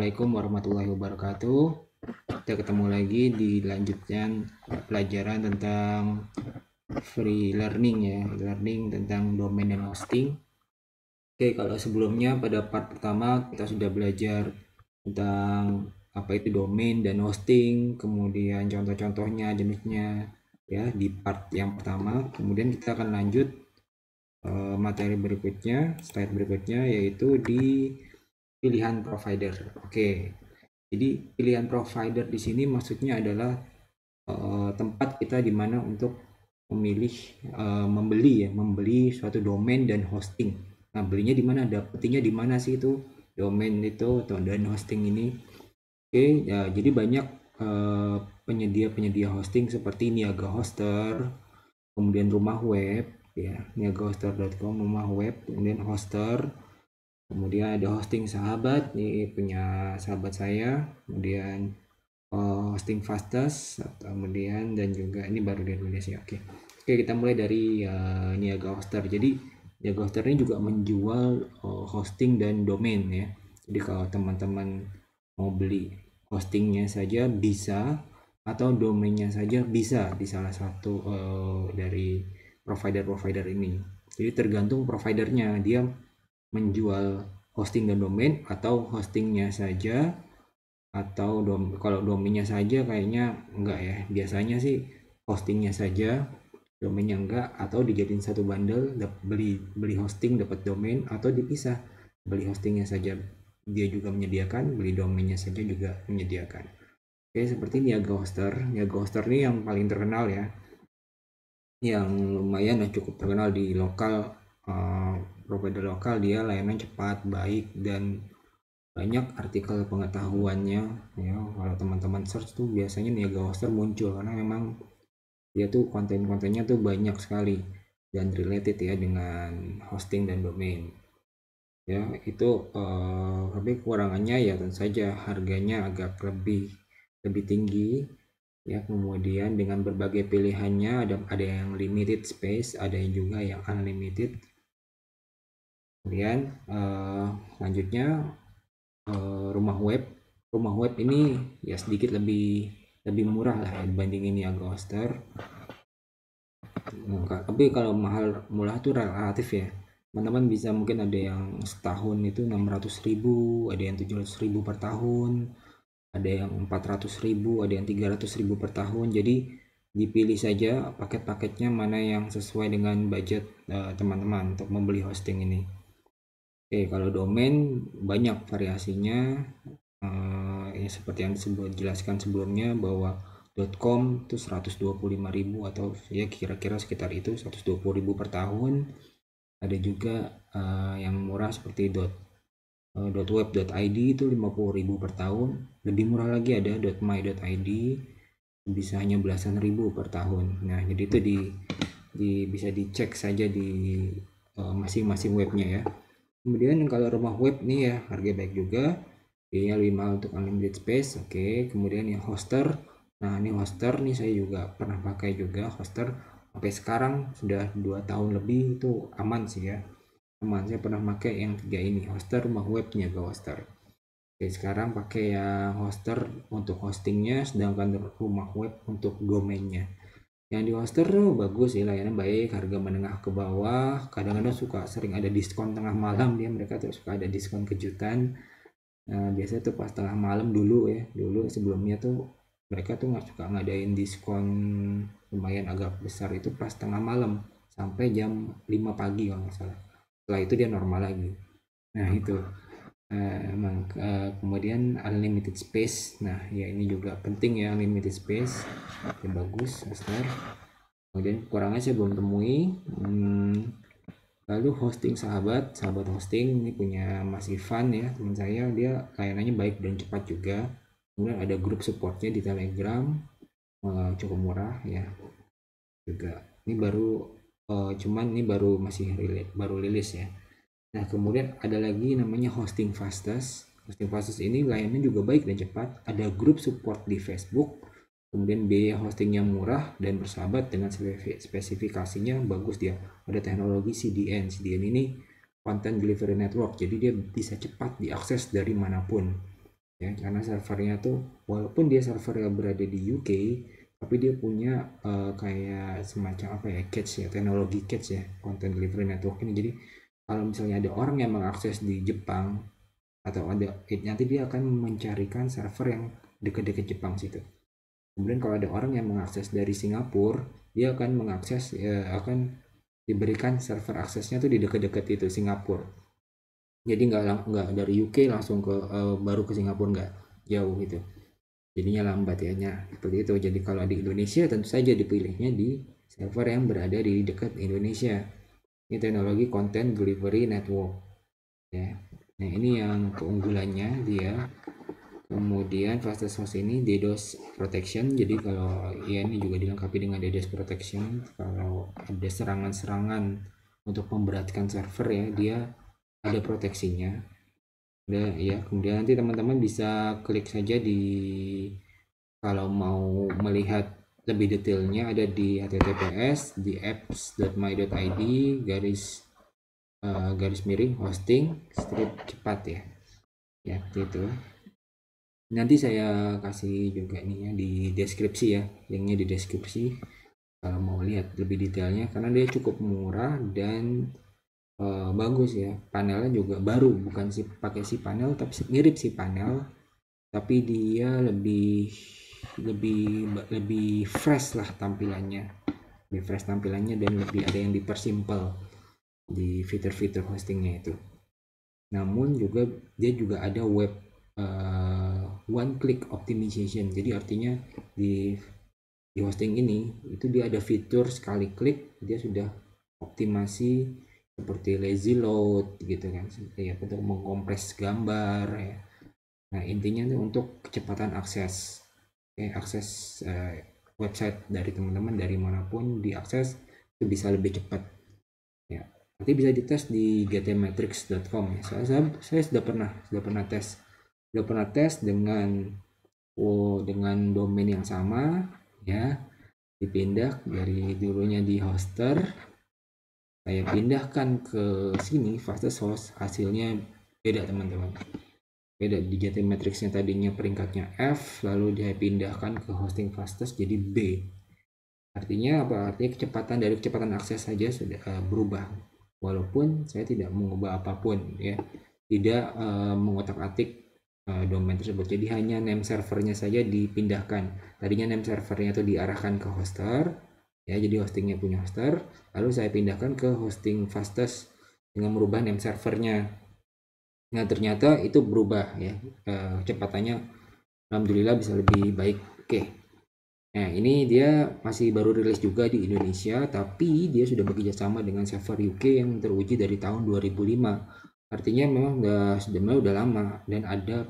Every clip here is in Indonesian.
Assalamualaikum warahmatullahi wabarakatuh. Kita ketemu lagi di lanjutkan pelajaran tentang free learning ya, learning tentang domain dan hosting. Oke, kalau sebelumnya pada part pertama kita sudah belajar tentang apa itu domain dan hosting, kemudian contoh-contohnya, jenisnya ya di part yang pertama. Kemudian kita akan lanjut materi berikutnya, slide berikutnya yaitu di pilihan provider. Oke. Jadi pilihan provider di sini maksudnya adalah tempat kita di mana untuk memilih membeli suatu domain dan hosting. Nah, belinya di mana? Dapetinnya di mana sih itu domain itu atau dan hosting ini? Oke, ya, jadi banyak penyedia-penyedia hosting seperti Niaga Hoster, kemudian Rumah Web, ya, niagahoster.com, Rumah Web, kemudian Hoster. Kemudian ada hosting sahabat, ini punya sahabat saya. Kemudian hosting Fastest, kemudian dan juga ini baru di Indonesia. Oke, kita mulai dari Niaga Hoster. Jadi Niaga Hoster ini juga menjual hosting dan domain ya. Jadi kalau teman-teman mau beli hostingnya saja bisa, atau domainnya saja bisa di salah satu dari provider-provider ini. Jadi tergantung providernya, dia menjual hosting dan domain atau hostingnya saja, atau kalau domainnya saja kayaknya enggak ya, biasanya sih hostingnya saja, domainnya enggak, atau dijadiin satu bundle, beli hosting dapat domain, atau dipisah, beli hostingnya saja dia juga menyediakan, beli domainnya saja juga menyediakan. Oke, seperti Niaga Hoster. Niaga Hoster ini yang paling terkenal ya, yang lumayan cukup terkenal di lokal, provider lokal. Dia layanan cepat, baik, dan banyak artikel pengetahuannya ya. Kalau teman-teman search tuh biasanya Niaga Hoster muncul karena memang dia tuh konten-kontennya tuh banyak sekali dan related ya dengan hosting dan domain ya. Itu tapi kekurangannya ya tentu saja harganya agak lebih tinggi ya. Kemudian dengan berbagai pilihannya, ada yang limited space, ada yang juga yang unlimited. Kemudian selanjutnya rumah web ini ya sedikit lebih murah lah ya dibandingin Niaga Hoster. Tapi kalau murah itu relatif ya. Teman-teman bisa mungkin ada yang setahun itu 600.000, ada yang 700.000 per tahun, ada yang 400.000, ada yang 300.000 per tahun. Jadi dipilih saja paket-paketnya mana yang sesuai dengan budget teman-teman untuk membeli hosting ini. Oke, kalau domain banyak variasinya. Ya seperti yang dijelaskan sebelumnya bahwa .com itu 125.000 atau ya kira-kira sekitar itu 120.000 per tahun. Ada juga yang murah seperti .web.id itu 50.000 per tahun. Lebih murah lagi ada .my.id, bisa hanya belasan ribu per tahun. Nah, jadi itu bisa dicek saja di masing-masing webnya ya. Kemudian kalau rumah web nih ya harga baik juga, biayanya lebih mahal untuk unlimited space. Oke, kemudian yang hoster. Nah, ini hoster nih saya juga pernah pakai juga hoster sampai sekarang sudah 2 tahun lebih, itu aman sih ya. Aman, saya pernah pakai yang 3 ini, hoster, rumah webnya ke hoster. Oke, sekarang pakai yang hoster untuk hostingnya, sedangkan rumah web untuk domainnya. Yang di hoster bagus sih, layanan baik, harga menengah ke bawah. Kadang-kadang sering ada diskon tengah malam, mereka tuh suka ada diskon kejutan. Nah, biasanya tuh pas tengah malam dulu ya, sebelumnya tuh mereka tuh nggak suka ngadain diskon lumayan agak besar itu pas tengah malam sampai jam 5 pagi kalau nggak salah. Setelah itu dia normal lagi. Nah itu kemudian unlimited space. Nah ya ini juga penting ya, unlimited space ya, bagus Master. Kemudian kekurangannya saya belum temui. Lalu hosting sahabat hosting ini punya Mas Ivan ya, teman saya, dia layanannya baik dan cepat juga. Kemudian ada grup supportnya di Telegram, cukup murah ya juga. Ini baru cuman ini baru rilis ya. Nah, kemudian ada lagi namanya hosting Fastest. Hosting Fastest ini layanannya juga baik dan cepat, ada grup support di Facebook. Kemudian biaya hostingnya murah dan bersahabat dengan spesifikasinya bagus dia. Ada teknologi CDN. CDN ini Content Delivery Network, jadi dia bisa cepat diakses dari manapun. ya, karena servernya tuh walaupun dia server yang berada di UK, tapi dia punya kayak semacam apa ya, cache ya, teknologi cache ya, content delivery network ini. Jadi kalau misalnya ada orang yang mengakses di Jepang atau ada nanti dia akan mencarikan server yang dekat-dekat Jepang situ. Kemudian kalau ada orang yang mengakses dari Singapura, dia akan mengakses akan diberikan server aksesnya tuh di dekat-dekat itu Singapura. Jadi nggak dari UK langsung ke baru ke Singapura, nggak jauh gitu. Jadinya lambat ya, seperti itu. Jadi kalau di Indonesia tentu saja dipilihnya di server yang berada di dekat Indonesia. Ini teknologi content delivery network ya. Nah ini yang keunggulannya dia. Kemudian fastest host ini DDoS protection. Jadi kalau ya ini juga dilengkapi dengan DDoS protection. Kalau ada serangan-serangan untuk memberatkan server ya, dia ada proteksinya. Ada ya. Kemudian nanti teman-teman bisa klik saja di, kalau mau melihat lebih detailnya ada di https di apps.my.id garis miring hosting strip cepat ya. Ya, gitu. Nanti saya kasih juga nih ya di deskripsi ya, linknya di deskripsi kalau mau lihat lebih detailnya, karena dia cukup murah dan bagus ya. Panelnya juga baru, bukan sih pakai si panel tapi mirip si panel, tapi dia lebih lebih fresh lah tampilannya, lebih fresh tampilannya dan lebih ada yang dipersimpel di fitur-fitur hostingnya itu. Namun juga dia juga ada web one click optimization. Jadi artinya di hosting ini itu dia ada fitur sekali klik dia sudah optimasi seperti lazy load gitu kan, ya, untuk mengkompres gambar ya. Nah intinya itu untuk kecepatan akses, akses website dari teman-teman dari manapun diakses itu bisa lebih cepat ya. Nanti bisa dites di gtmetrix.com ya. Saya sudah pernah tes dengan domain yang sama ya, dipindah dari dulunya di hoster, saya pindahkan ke sini fastest host, hasilnya beda teman-teman, beda. Di gtmetrix-nya tadinya peringkatnya F, lalu dia pindahkan ke hosting fastest jadi B. Artinya apa? Artinya kecepatan akses saja sudah berubah, walaupun saya tidak mengubah apapun ya, tidak mengotak-atik domain tersebut. Jadi hanya name servernya saja dipindahkan. Tadinya name servernya itu diarahkan ke hoster ya, jadi hostingnya punya hoster, lalu saya pindahkan ke hosting fastest dengan merubah name servernya. Nah ternyata itu berubah ya, kecepatannya alhamdulillah bisa lebih baik. Oke. Nah ini dia masih baru rilis juga di Indonesia, tapi dia sudah bekerja sama dengan server UK yang teruji dari tahun 2005. Artinya memang sebenarnya udah lama dan ada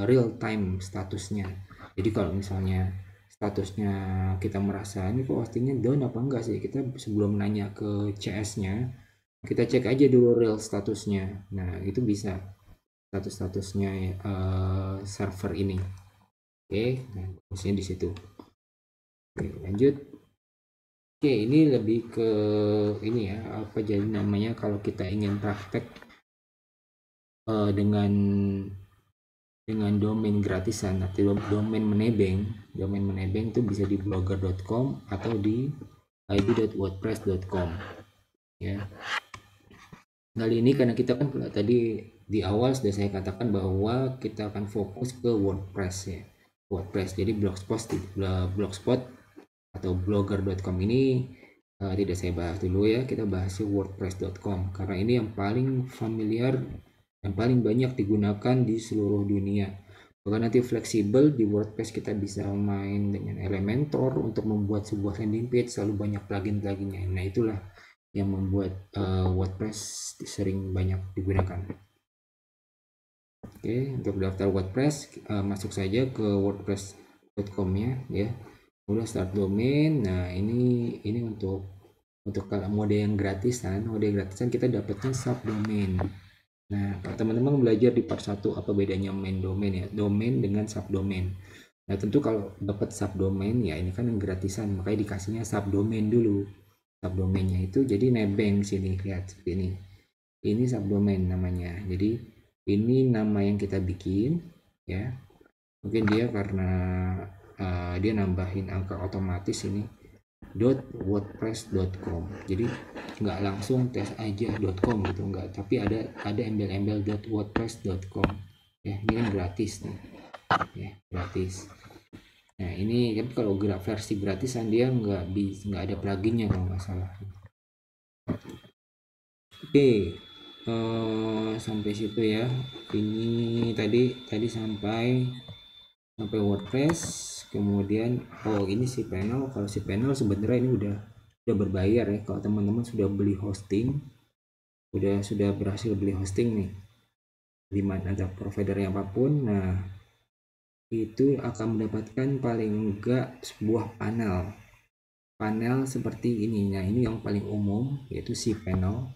real time statusnya. Jadi kalau misalnya statusnya kita merasa ini kok hostingnya down apa enggak sih, kita sebelum nanya ke CS-nya kita cek aja dulu real statusnya. Nah itu bisa statusnya server ini. Oke, nah bagusnya di situ. Oke, lanjut. Oke, ini lebih ke ini ya, apa jadi namanya kalau kita ingin praktek dengan domain gratisan atau domain menebeng itu bisa di blogger.com atau di ib.wordpress.com ya. Kali ini karena kita kan tadi di awal sudah saya katakan bahwa kita akan fokus ke WordPress ya. WordPress, jadi blogspot atau blogger.com ini tidak saya bahas dulu ya, kita bahas wordpress.com karena ini yang paling familiar, yang paling banyak digunakan di seluruh dunia. Bahkan nanti fleksibel di WordPress kita bisa main dengan Elementor untuk membuat sebuah landing page, selalu banyak plugin-pluginnya. Nah itulah yang membuat WordPress sering banyak digunakan. Oke, untuk daftar WordPress masuk saja ke wordpress.com ya. Udah start domain. Nah ini untuk kalau mode yang gratisan kita dapatnya subdomain. Nah teman-teman belajar di part 1 apa bedanya main domain ya, domain dengan subdomain. Nah tentu kalau dapat subdomain ya ini kan yang gratisan, makanya dikasihnya subdomain dulu. Subdomainnya itu jadi nebeng sini, lihat seperti ini subdomain namanya. Jadi ini nama yang kita bikin ya. Mungkin dia karena dia nambahin angka otomatis ini .wordpress.com, jadi nggak langsung tes aja .com gitu, nggak, tapi ada embel-embel .wordpress.com ya. Ini kan gratis nih ya, gratis. Nah ini kan kalau versi gratisan dia nggak ada pluginnya kalau nggak salah. Oke, sampai situ ya. Ini tadi sampai WordPress. Kemudian ini si panel. Kalau si panel sebenarnya ini udah berbayar ya. Kalau teman-teman sudah beli hosting, sudah berhasil beli hosting nih, di mana ada providernya apapun, nah itu akan mendapatkan paling enggak sebuah panel seperti ini. Nah ini yang paling umum, yaitu si panel.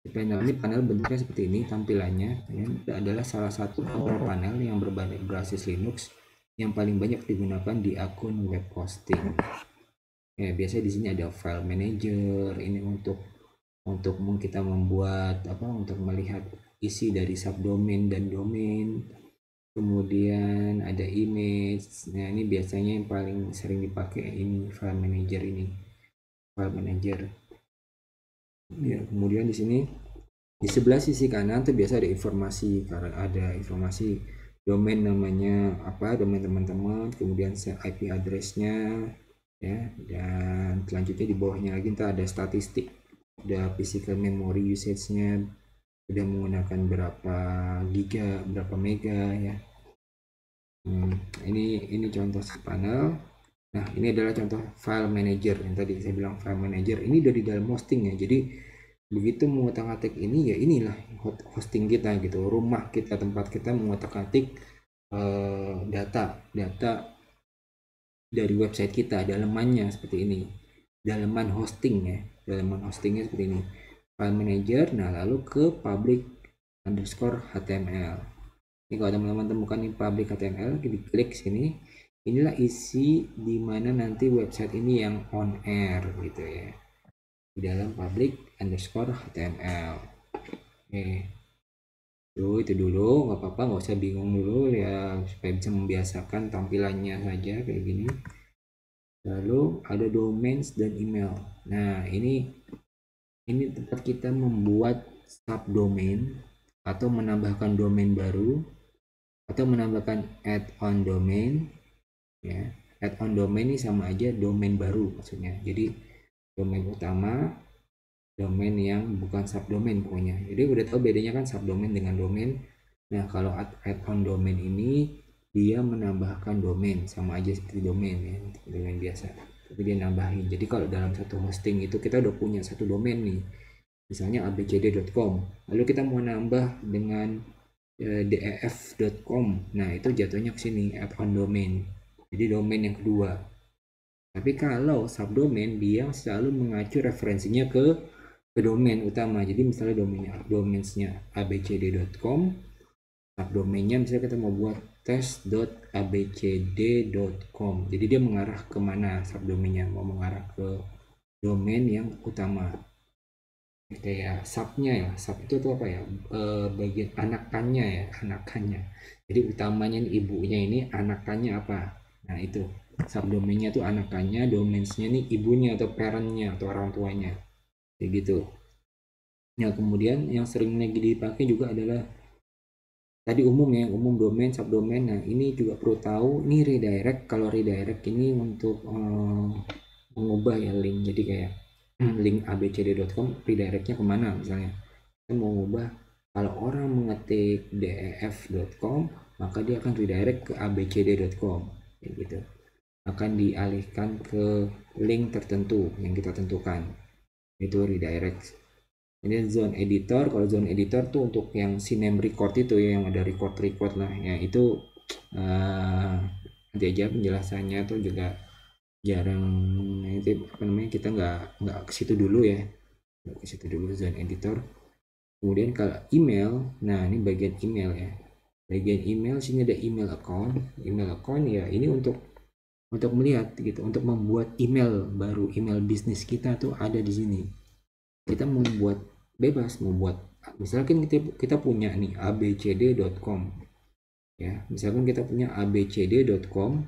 Ini panel bentuknya seperti ini tampilannya. Ini adalah salah satu control panel yang berbasis Linux yang paling banyak digunakan di akun web hosting. Ya, biasanya di sini ada file manager. Ini untuk kita membuat untuk melihat isi dari subdomain dan domain. Kemudian ada image. Nah ini biasanya yang paling sering dipakai ini file manager ini. File manager. Ya, kemudian di sini di sebelah sisi kanan tuh biasa ada informasi, karena ada informasi domain namanya apa, domain teman-teman, kemudian IP addressnya ya, dan selanjutnya di bawahnya lagi ntar ada statistik, ada physical memory usage-nya, udah menggunakan berapa giga, berapa mega ya. Ini contoh panel. Nah ini adalah contoh file manager yang tadi saya bilang file manager. Ini dari dalam hosting ya, jadi begitu mengutak-atik ini ya, inilah hosting kita gitu, rumah kita, tempat kita mengutak-atik data dari website kita, dalemannya seperti ini, daleman hosting ya, daleman hostingnya seperti ini, file manager. Nah lalu ke public_html. Ini kalau teman-teman temukan ini public HTML, diklik sini, inilah isi di mana nanti website ini yang on air gitu ya, di dalam public_html. Oke, itu dulu, nggak apa-apa, nggak usah bingung dulu ya, supaya bisa membiasakan tampilannya saja kayak gini. Lalu ada domains dan email. Nah ini tempat kita membuat subdomain atau menambahkan domain baru, atau menambahkan add-on domain ya. Add-on domain ini sama aja domain baru maksudnya, jadi domain utama, domain yang bukan subdomain pokoknya. Jadi udah tahu bedanya kan subdomain dengan domain. Nah kalau add-on domain ini dia menambahkan domain, sama aja seperti domain ya, domain biasa, tapi dia nambahin. Jadi kalau dalam satu hosting itu kita udah punya satu domain nih, misalnya abcd.com, lalu kita mau nambah dengan def.com, nah itu jatuhnya ke sini add-on domain, jadi domain yang kedua. Tapi kalau subdomain dia selalu mengacu referensinya ke domain utama. Jadi misalnya domainsnya abcd.com, subdomainnya misalnya kita mau buat test.abcd.com, jadi dia mengarah kemana subdomainnya, mau mengarah ke domain yang utama. Kayak subnya ya, sub itu tuh apa ya, bagian anakannya ya, jadi utamanya ini ibunya, ini anakannya apa, nah itu subdomainnya tuh anakannya, domainsnya nih ibunya atau parentnya atau orang tuanya kayak gitu. Nah kemudian yang sering lagi dipakai juga adalah tadi umum ya, umum domain, subdomain. Nah ini juga perlu tahu, ini redirect. Kalau redirect ini untuk mengubah ya link, jadi kayak link abcd.com redirectnya kemana, misalnya kita mau ubah, kalau orang mengetik def.com maka dia akan redirect ke abcd.com kayak gitu, akan dialihkan ke link tertentu yang kita tentukan, itu redirect. Ini zone editor. Kalau zone editor tuh untuk yang sinem record itu ya, yang ada record lah ya, itu nanti aja penjelasannya tuh juga jarang, itu apa namanya, kita nggak ke situ dulu ya, nggak ke situ dulu zone editor. Kemudian kalau email, nah ini bagian email ya, bagian email sini ada email account ya, ini untuk melihat gitu, untuk membuat email baru, email bisnis kita tuh ada di sini. Kita membuat bebas, membuat misalkan kita punya nih abcd.com, Ya, misalkan kita punya abcd.com,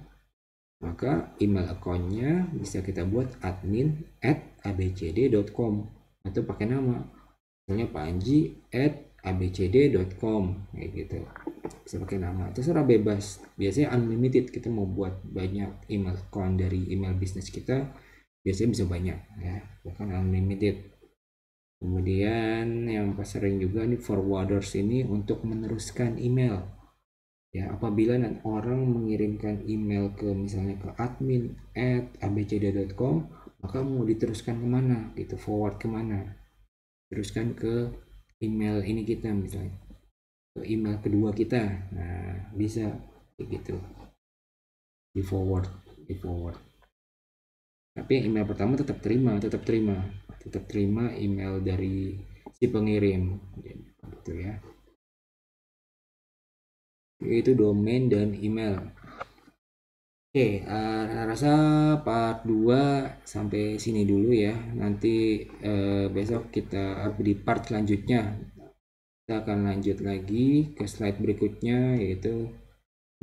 maka email akunnya bisa kita buat admin@abcd.com atau pakai nama, misalnya panji@abcd.com kayak gitu. Bisa pakai nama, terserah, bebas. Biasanya unlimited, kita mau buat banyak email account dari email bisnis kita biasanya bisa banyak ya, bahkan unlimited. Kemudian yang sering juga nih forwarders ini untuk meneruskan email. Ya, apabila orang mengirimkan email ke misalnya ke admin@abcd.com, maka mau diteruskan kemana gitu, forward kemana, teruskan ke email ini kita, misalnya ke email kedua kita. Nah, bisa kayak gitu, di forward, di forward. Tapi yang email pertama tetap terima email dari si pengirim gitu ya. Itu domain dan email. Oke, rasa part 2 sampai sini dulu ya. Nanti besok kita di part selanjutnya kita akan lanjut lagi ke slide berikutnya, yaitu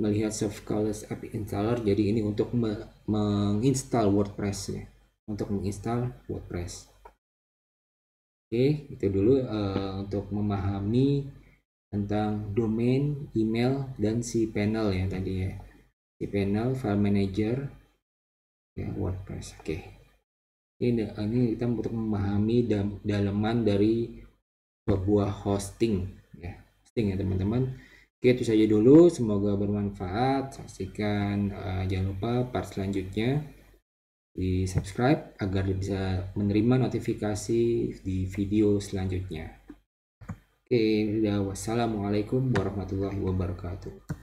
melihat soft colors app installer. Jadi ini untuk menginstal WordPress ya, untuk menginstal WordPress. Oke, itu dulu untuk memahami tentang domain, email, dan si panel ya tadi ya. Si panel, file manager, ya WordPress. Oke. Ini kita untuk memahami dalaman dari sebuah hosting ya. Hosting ya teman-teman. Oke, itu saja dulu, semoga bermanfaat. Saksikan jangan lupa part selanjutnya, di subscribe agar bisa menerima notifikasi di video selanjutnya. Oke, wassalamualaikum warahmatullahi wabarakatuh.